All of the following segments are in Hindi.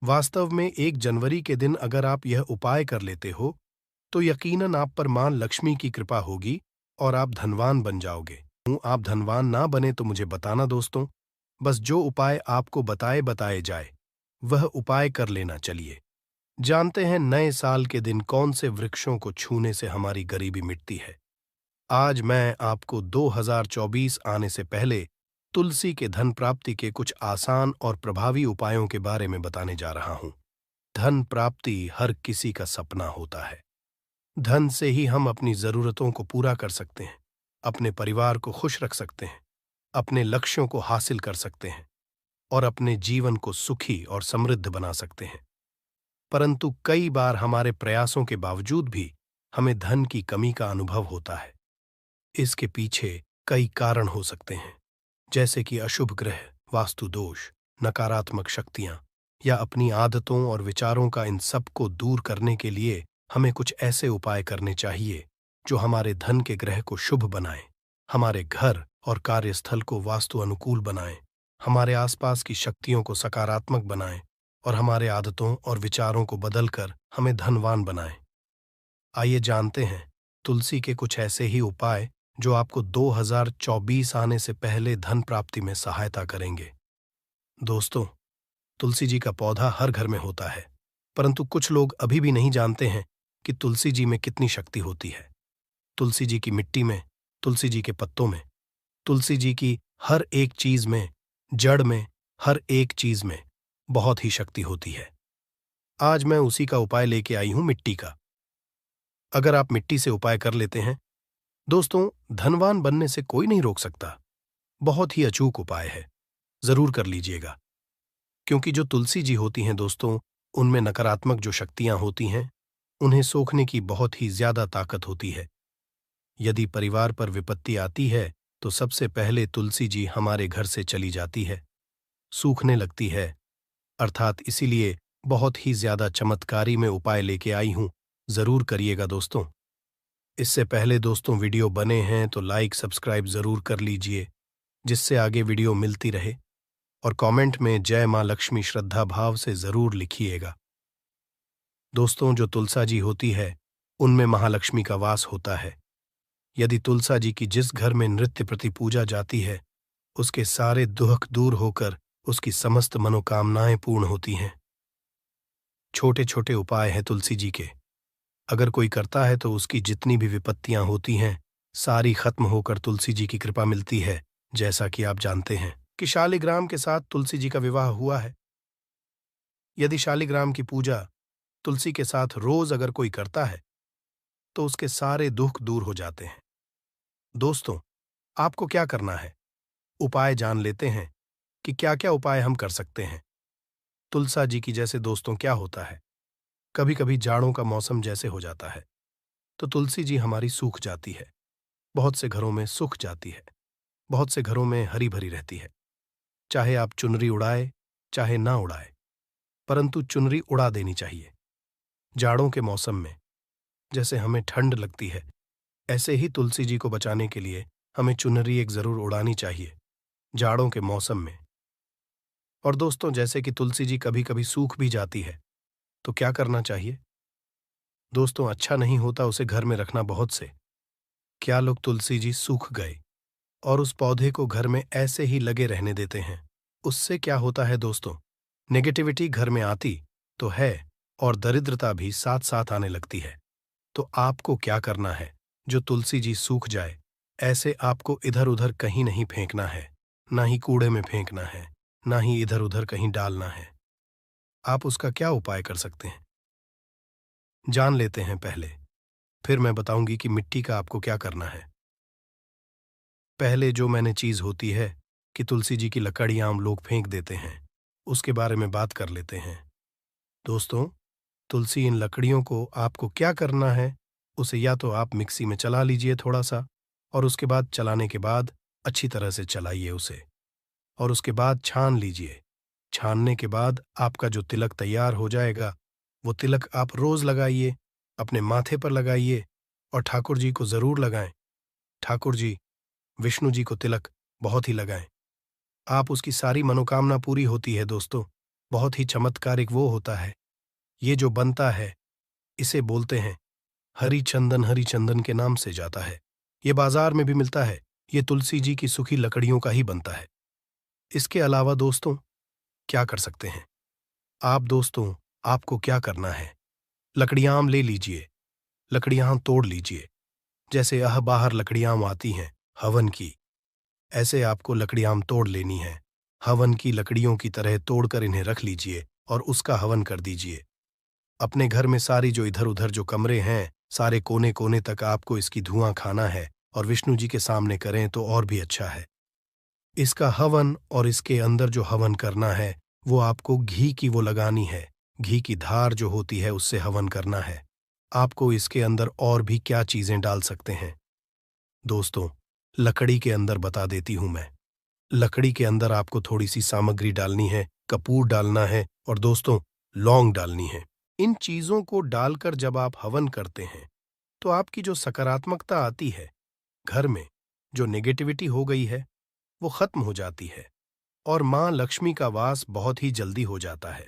वास्तव में 1 जनवरी के दिन अगर आप यह उपाय कर लेते हो, तो यकीनन आप पर मां लक्ष्मी की कृपा होगी और आप धनवान बन जाओगे। आप धनवान ना बने तो मुझे बताना दोस्तों। बस जो उपाय आपको बताए जाए, वह उपाय कर लेना। चलिए जानते हैं नए साल के दिन कौन से वृक्षों को छूने से हमारी गरीबी मिटती है। आज मैं आपको 2024 आने से पहले तुलसी के धन प्राप्ति के कुछ आसान और प्रभावी उपायों के बारे में बताने जा रहा हूं। धन प्राप्ति हर किसी का सपना होता है। धन से ही हम अपनी जरूरतों को पूरा कर सकते हैं, अपने परिवार को खुश रख सकते हैं, अपने लक्ष्यों को हासिल कर सकते हैं और अपने जीवन को सुखी और समृद्ध बना सकते हैं। परंतु कई बार हमारे प्रयासों के बावजूद भी हमें धन की कमी का अनुभव होता है। इसके पीछे कई कारण हो सकते हैं, जैसे कि अशुभ ग्रह, वास्तु दोष, नकारात्मक शक्तियां या अपनी आदतों और विचारों का। इन सब को दूर करने के लिए हमें कुछ ऐसे उपाय करने चाहिए जो हमारे धन के ग्रह को शुभ बनाएं, हमारे घर और कार्यस्थल को वास्तु अनुकूल बनाएं, हमारे आसपास की शक्तियों को सकारात्मक बनाएं और हमारे आदतों और विचारों को बदलकर हमें धनवान बनाएं। आइए जानते हैं तुलसी के कुछ ऐसे ही उपाय जो आपको 2024 आने से पहले धन प्राप्ति में सहायता करेंगे। दोस्तों, तुलसी जी का पौधा हर घर में होता है, परंतु कुछ लोग अभी भी नहीं जानते हैं कि तुलसी जी में कितनी शक्ति होती है। तुलसी जी की मिट्टी में, तुलसी जी के पत्तों में, तुलसी जी की हर एक चीज में, जड़ में, हर एक चीज में बहुत ही शक्ति होती है। आज मैं उसी का उपाय लेके आई हूं, मिट्टी का। अगर आप मिट्टी से उपाय कर लेते हैं, दोस्तों, धनवान बनने से कोई नहीं रोक सकता। बहुत ही अचूक उपाय है, जरूर कर लीजिएगा। क्योंकि जो तुलसी जी होती हैं दोस्तों, उनमें नकारात्मक जो शक्तियां होती हैं, उन्हें सोखने की बहुत ही ज्यादा ताकत होती है। यदि परिवार पर विपत्ति आती है तो सबसे पहले तुलसी जी हमारे घर से चली जाती है, सूखने लगती है। अर्थात इसीलिए बहुत ही ज्यादा चमत्कारी में उपाय लेके आई हूं, जरूर करिएगा दोस्तों। इससे पहले दोस्तों, वीडियो बने हैं तो लाइक सब्सक्राइब जरूर कर लीजिए, जिससे आगे वीडियो मिलती रहे। और कमेंट में जय मां लक्ष्मी श्रद्धा भाव से जरूर लिखिएगा। दोस्तों, जो तुलसा जी होती है, उनमें महालक्ष्मी का वास होता है। यदि तुलसा जी की जिस घर में नृत्य प्रति पूजा जाती है, उसके सारे दुख दूर होकर उसकी समस्त मनोकामनाएं पूर्ण होती हैं। छोटे छोटे उपाय हैं तुलसी जी के। अगर कोई करता है तो उसकी जितनी भी विपत्तियां होती हैं, सारी खत्म होकर तुलसी जी की कृपा मिलती है। जैसा कि आप जानते हैं कि शालिग्राम के साथ तुलसी जी का विवाह हुआ है। यदि शालिग्राम की पूजा तुलसी के साथ रोज अगर कोई करता है, तो उसके सारे दुख दूर हो जाते हैं। दोस्तों, आपको क्या करना है? उपाय जान लेते हैं कि क्या क्या उपाय हम कर सकते हैं। तुलसा जी की जैसे दोस्तों क्या होता है, कभी कभी जाड़ों का मौसम जैसे हो जाता है तो तुलसी जी हमारी सूख जाती है। बहुत से घरों में सूख जाती है, बहुत से घरों में हरी भरी रहती है। चाहे आप चुनरी उड़ाए चाहे ना उड़ाए, परंतु चुनरी उड़ा देनी चाहिए। जाड़ों के मौसम में जैसे हमें ठंड लगती है, ऐसे ही तुलसी जी को बचाने के लिए हमें चुनरी एक जरूर उड़ानी चाहिए जाड़ों के मौसम में। और दोस्तों, जैसे कि तुलसी जी कभी कभी सूख भी जाती है, तो क्या करना चाहिए? दोस्तों, अच्छा नहीं होता उसे घर में रखना। बहुत से क्या लोग तुलसी जी सूख गए और उस पौधे को घर में ऐसे ही लगे रहने देते हैं। उससे क्या होता है दोस्तों, नेगेटिविटी घर में आती तो है और दरिद्रता भी साथ साथ आने लगती है। तो आपको क्या करना है? जो तुलसी जी सूख जाए, ऐसे आपको इधर उधर कहीं नहीं फेंकना है, ना ही कूड़े में फेंकना है, ना ही इधर उधर कहीं डालना है। आप उसका क्या उपाय कर सकते हैं, जान लेते हैं पहले, फिर मैं बताऊंगी कि मिट्टी का आपको क्या करना है। पहले जो मैंने चीज होती है कि तुलसी जी की लकड़ियां हम लोग फेंक देते हैं, उसके बारे में बात कर लेते हैं। दोस्तों, तुलसी इन लकड़ियों को आपको क्या करना है, उसे या तो आप मिक्सी में चला लीजिए थोड़ा सा, और उसके बाद चलाने के बाद अच्छी तरह से चलाइए उसे, और उसके बाद छान लीजिए। छानने के बाद आपका जो तिलक तैयार हो जाएगा, वो तिलक आप रोज लगाइए, अपने माथे पर लगाइए और ठाकुर जी को जरूर लगाएं। ठाकुर जी, विष्णु जी को तिलक बहुत ही लगाएं। आप उसकी सारी मनोकामना पूरी होती है दोस्तों। बहुत ही चमत्कारिक वो होता है, ये जो बनता है, इसे बोलते हैं हरी चंदन के नाम से जाता है। ये बाजार में भी मिलता है। ये तुलसी जी की सूखी लकड़ियों का ही बनता है। इसके अलावा दोस्तों क्या कर सकते हैं आप? दोस्तों, आपको क्या करना है, लकड़ियाँ ले लीजिए, लकड़ियाँ तोड़ लीजिए। जैसे बाहर लकड़ियाँ आती हैं हवन की, ऐसे आपको लकड़ियाँ तोड़ लेनी है। हवन की लकड़ियों की तरह तोड़कर इन्हें रख लीजिए और उसका हवन कर दीजिए। अपने घर में सारी जो इधर उधर जो कमरे हैं, सारे कोने कोने तक आपको इसकी धुआं खाना है और विष्णु जी के सामने करें तो और भी अच्छा है। इसका हवन और इसके अंदर जो हवन करना है वो आपको घी की वो लगानी है। घी की धार जो होती है उससे हवन करना है। आपको इसके अंदर और भी क्या चीजें डाल सकते हैं दोस्तों, लकड़ी के अंदर बता देती हूं मैं। लकड़ी के अंदर आपको थोड़ी सी सामग्री डालनी है, कपूर डालना है और दोस्तों लौंग डालनी है। इन चीजों को डालकर जब आप हवन करते हैं तो आपकी जो सकारात्मकता आती है घर में, जो नेगेटिविटी हो गई है वो खत्म हो जाती है और मां लक्ष्मी का वास बहुत ही जल्दी हो जाता है।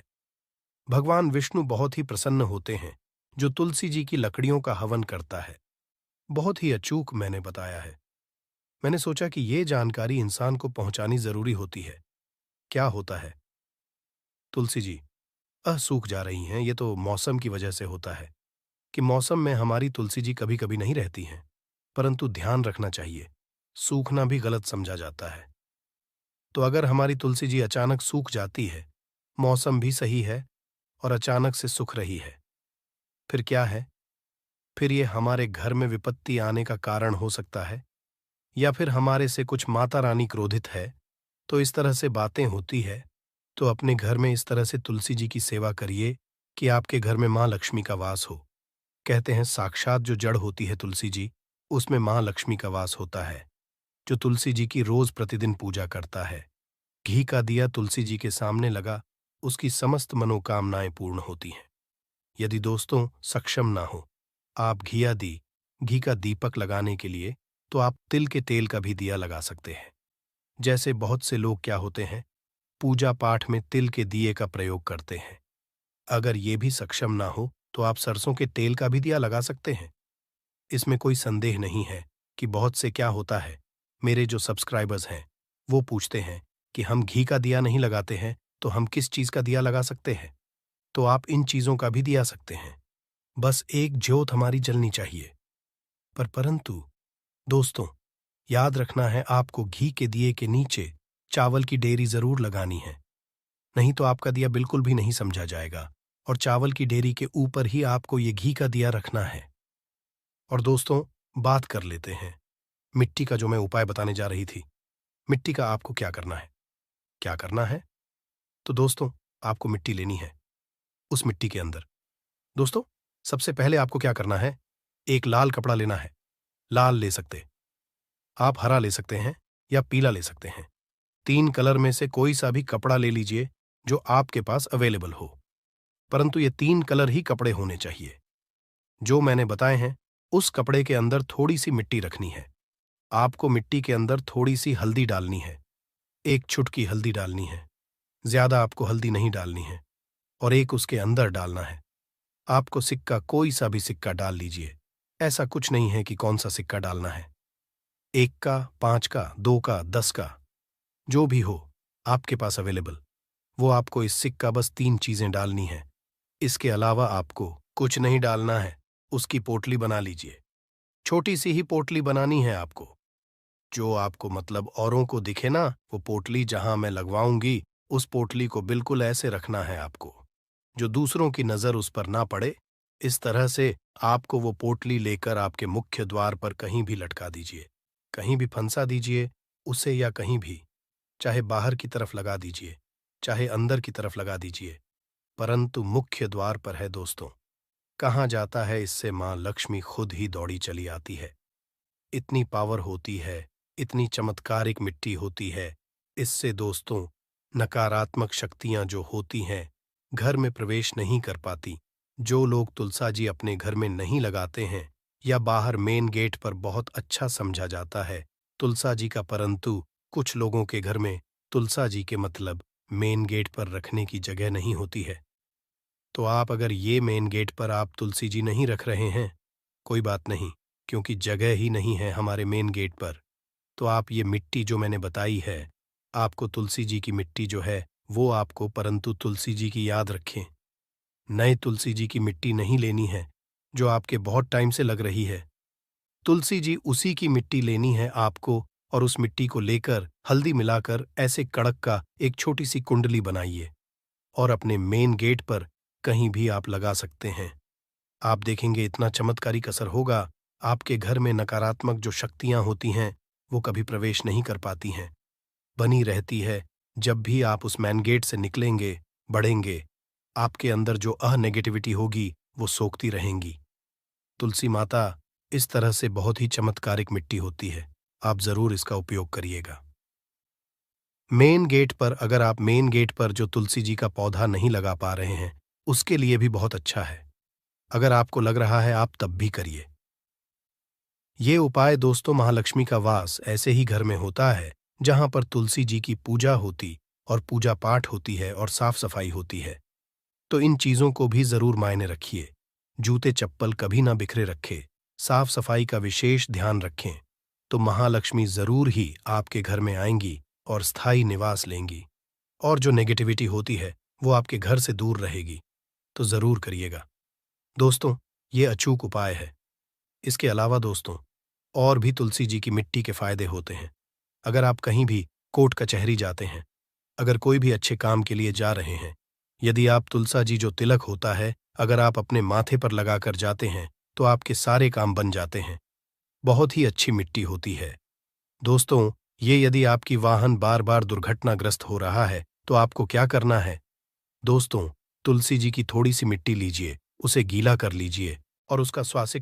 भगवान विष्णु बहुत ही प्रसन्न होते हैं जो तुलसी जी की लकड़ियों का हवन करता है। बहुत ही अचूक मैंने बताया है। मैंने सोचा कि ये जानकारी इंसान को पहुंचानी जरूरी होती है। क्या होता है, तुलसी जी सूख जा रही हैं। ये तो मौसम की वजह से होता है कि मौसम में हमारी तुलसी जी कभी कभी नहीं रहती हैं, परंतु ध्यान रखना चाहिए, सूखना भी गलत समझा जाता है। तो अगर हमारी तुलसी जी अचानक सूख जाती है, मौसम भी सही है और अचानक से सूख रही है, फिर क्या है? फिर ये हमारे घर में विपत्ति आने का कारण हो सकता है, या फिर हमारे से कुछ माता रानी क्रोधित है। तो इस तरह से बातें होती है। तो अपने घर में इस तरह से तुलसी जी की सेवा करिए कि आपके घर में मां लक्ष्मी का वास हो। कहते हैं साक्षात जो जड़ होती है तुलसी जी, उसमें मां लक्ष्मी का वास होता है। जो तुलसी जी की रोज प्रतिदिन पूजा करता है, घी का दिया तुलसी जी के सामने लगा, उसकी समस्त मनोकामनाएं पूर्ण होती हैं। यदि दोस्तों सक्षम ना हो आप घी का दीपक लगाने के लिए, तो आप तिल के तेल का भी दिया लगा सकते हैं। जैसे बहुत से लोग क्या होते हैं, पूजा पाठ में तिल के दिए का प्रयोग करते हैं। अगर ये भी सक्षम ना हो तो आप सरसों के तेल का भी दिया लगा सकते हैं। इसमें कोई संदेह नहीं है कि बहुत से क्या होता है, मेरे जो सब्सक्राइबर्स हैं वो पूछते हैं कि हम घी का दिया नहीं लगाते हैं तो हम किस चीज का दिया लगा सकते हैं? तो आप इन चीजों का भी दिया सकते हैं। बस एक ज्योत हमारी जलनी चाहिए। परंतु दोस्तों याद रखना है, आपको घी के दिए के नीचे चावल की डेरी जरूर लगानी है, नहीं तो आपका दिया बिल्कुल भी नहीं समझा जाएगा। और चावल की डेरी के ऊपर ही आपको ये घी का दिया रखना है। और दोस्तों बात कर लेते हैं मिट्टी का, जो मैं उपाय बताने जा रही थी। मिट्टी का आपको क्या करना है? क्या करना है? तो दोस्तों आपको मिट्टी लेनी है। उस मिट्टी के अंदर दोस्तों सबसे पहले आपको क्या करना है, एक लाल कपड़ा लेना है। लाल ले सकते आप, हरा ले सकते हैं या पीला ले सकते हैं। 3 कलर में से कोई सा भी कपड़ा ले लीजिए जो आपके पास अवेलेबल हो, परंतु ये 3 कलर ही कपड़े होने चाहिए। जो मैंने बताए हैं उस कपड़े के अंदर थोड़ी सी मिट्टी रखनी है। आपको मिट्टी के अंदर थोड़ी सी हल्दी डालनी है, 1 चुटकी हल्दी डालनी है, ज्यादा आपको हल्दी नहीं डालनी है। और एक उसके अंदर डालना है आपको सिक्का, कोई सा भी सिक्का डाल लीजिए। ऐसा कुछ नहीं है कि कौन सा सिक्का डालना है, 1 का, 5 का, 2 का, 10 का, जो भी हो आपके पास अवेलेबल, वो आपको इस सिक्का बस 3 चीजें डालनी है। इसके अलावा आपको कुछ नहीं डालना है। उसकी पोटली बना लीजिए, छोटी सी ही पोटली बनानी है आपको, जो आपको मतलब औरों को दिखे ना। वो पोटली जहां मैं लगवाऊंगी उस पोटली को बिल्कुल ऐसे रखना है आपको, जो दूसरों की नजर उस पर ना पड़े। इस तरह से आपको वो पोटली लेकर आपके मुख्य द्वार पर कहीं भी लटका दीजिए, कहीं भी फंसा दीजिए उसे, या कहीं भी, चाहे बाहर की तरफ लगा दीजिए, चाहे अंदर की तरफ लगा दीजिए, परंतु मुख्य द्वार पर है दोस्तों। कहाँ जाता है इससे मां लक्ष्मी खुद ही दौड़ी चली आती है। इतनी पावर होती है, इतनी चमत्कारिक मिट्टी होती है। इससे दोस्तों नकारात्मक शक्तियां जो होती हैं घर में प्रवेश नहीं कर पाती। जो लोग तुलसा जी अपने घर में नहीं लगाते हैं या बाहर मेन गेट पर बहुत अच्छा समझा जाता है तुलसा जी का, परंतु कुछ लोगों के घर में तुलसा जी के मतलब मेन गेट पर रखने की जगह नहीं होती है। तो आप अगर ये मेन गेट पर आप तुलसी जी नहीं रख रहे हैं, कोई बात नहीं, क्योंकि जगह ही नहीं है हमारे मेन गेट पर। तो आप ये मिट्टी जो मैंने बताई है, आपको तुलसी जी की मिट्टी जो है, वो आपको परंतु तुलसी जी की याद रखें। नए तुलसी जी की मिट्टी नहीं लेनी है, जो आपके बहुत टाइम से लग रही है। तुलसी जी उसी की मिट्टी लेनी है आपको और उस मिट्टी को लेकर हल्दी मिलाकर ऐसे कड़क का एक छोटी सी कुंडली बनाइए और अपने मेन गेट पर कहीं भी आप लगा सकते हैं। आप देखेंगे इतना चमत्कारिक असर होगा, आपके घर में नकारात्मक जो शक्तियां होती हैं, वो कभी प्रवेश नहीं कर पाती हैं। बनी रहती है, जब भी आप उस मेन गेट से निकलेंगे, बढ़ेंगे, आपके अंदर जो नेगेटिविटी होगी, वो सोखती रहेंगी। तुलसी माता इस तरह से बहुत ही चमत्कारिक मिट्टी होती है। आप ज़रूर इसका उपयोग करिएगा। मेन गेट पर अगर आप मेन गेट पर जो तुलसी जी का पौधा नहीं लगा पा रहे हैं, उसके लिए भी बहुत अच्छा है। अगर आपको लग रहा है आप तब भी करिए। ये उपाय दोस्तों महालक्ष्मी का वास ऐसे ही घर में होता है, जहां पर तुलसी जी की पूजा होती और पूजा पाठ होती है और साफ सफाई होती है। तो इन चीज़ों को भी ज़रूर मायने रखिए। जूते चप्पल कभी ना बिखरे रखें, साफ सफाई का विशेष ध्यान रखें, तो महालक्ष्मी ज़रूर ही आपके घर में आएंगी और स्थायी निवास लेंगी। और जो नेगेटिविटी होती है, वो आपके घर से दूर रहेगी। तो ज़रूर करिएगा। दोस्तों, ये अचूक उपाय है। इसके अलावा दोस्तों, और भी तुलसी जी की मिट्टी के फायदे होते हैं। अगर आप कहीं भी कोर्ट कचहरी जाते हैं, अगर कोई भी अच्छे काम के लिए जा रहे हैं, यदि आप तुलसा जी जो तिलक होता है, अगर आप अपने माथे पर लगाकर जाते हैं, तो आपके सारे काम बन जाते हैं। बहुत ही अच्छी मिट्टी होती है। दोस्तों, ये यदि आपकी वाहन बार बार दुर्घटनाग्रस्त हो रहा है, तो आपको क्या करना है? दोस्तों, तुलसी जी की थोड़ी सी मिट्टी लीजिए, उसे गीला कर लीजिए और उसका स्वासिक